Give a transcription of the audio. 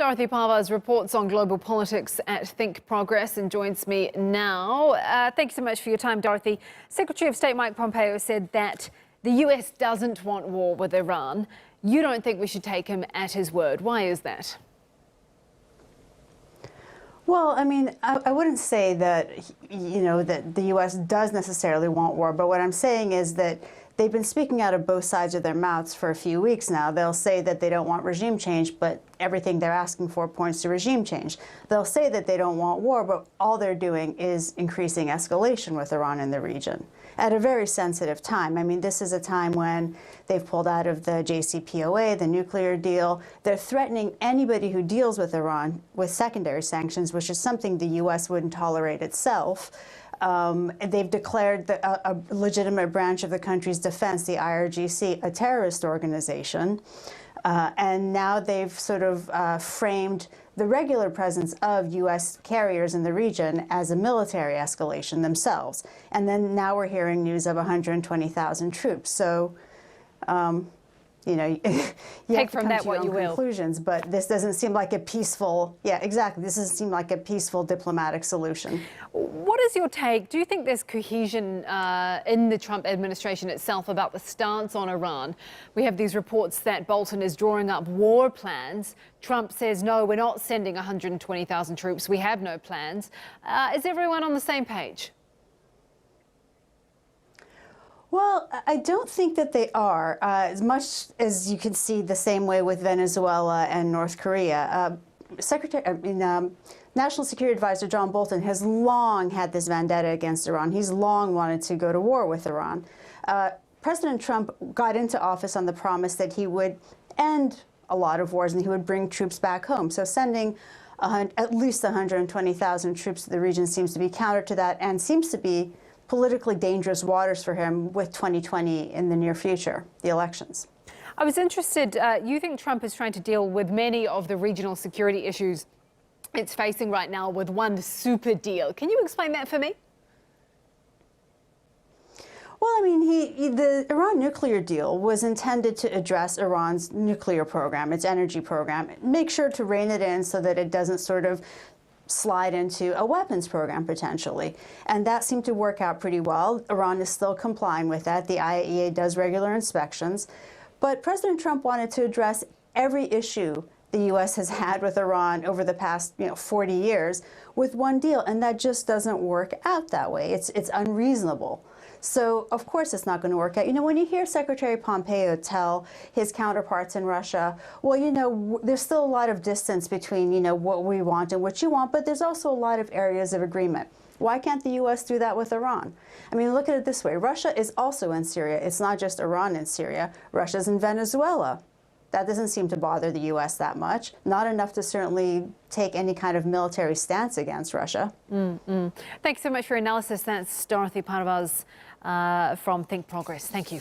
Dorothy Parvaz reports on global politics at Think Progress and joins me now. Thanks so much for your time, Dorothy. Secretary of State Mike Pompeo said that the US doesn't want war with Iran. You don't think we should take him at his word. Why is that? Well, I mean, I wouldn't say that, that the U.S. does necessarily want war, but what I'm saying is that they've been speaking out of both sides of their mouths for a few weeks now. They'll say that they don't want regime change, but everything they're asking for points to regime change. They'll say that they don't want war, but all they're doing is increasing escalation with Iran in the region at a very sensitive time. I mean, this is a time when they've pulled out of the JCPOA, the nuclear deal. They're threatening anybody who deals with Iran with secondary sanctions, which is something the U.S. wouldn't tolerate itself. They've declared a legitimate branch of the country's defense, the IRGC, a terrorist organization. And now they've sort of framed the regular presence of U.S. carriers in the region as a military escalation themselves. And then now we're hearing news of 120,000 troops. So, you take from that what you will. Conclusions, but this doesn't seem like a peaceful, yeah, exactly. This doesn't seem like a peaceful diplomatic solution. What is your take? Do you think there's cohesion in the Trump administration itself about the stance on Iran? We have these reports that Bolton is drawing up war plans. Trump says, no, we're not sending 120,000 troops. We have no plans. Is everyone on the same page? Well, I don't think that they are, as much as you can see the same way with Venezuela and North Korea. National Security Advisor John Bolton has long had this vendetta against Iran. He's long wanted to go to war with Iran. President Trump got into office on the promise that he would end a lot of wars and he would bring troops back home. So sending at least 120,000 troops to the region seems to be counter to that and seems to be politically dangerous waters for him with 2020 in the near future, the elections. I was interested, you think Trump is trying to deal with many of the regional security issues it's facing right now with one super deal. Can you explain that for me? Well, I mean, the Iran nuclear deal was intended to address Iran's nuclear program, its energy program, make sure to rein it in so that it doesn't sort of slide into a weapons program potentially. And that seemed to work out pretty well. Iran is still complying with that. The IAEA does regular inspections. But President Trump wanted to address every issue the U.S. has had with Iran over the past 40 years with one deal. And that just doesn't work out that way. It's unreasonable. So, of course, it's not going to work out. When you hear Secretary Pompeo tell his counterparts in Russia, well, there's still a lot of distance between, what we want and what you want, but there's also a lot of areas of agreement. Why can't the U.S. do that with Iran? I mean, look at it this way. Russia is also in Syria. It's not just Iran in Syria. Russia's in Venezuela. That doesn't seem to bother the U.S. that much. Not enough to certainly take any kind of military stance against Russia. Thanks so much for your analysis. That's Dorothy Parvaz from Think Progress. Thank you.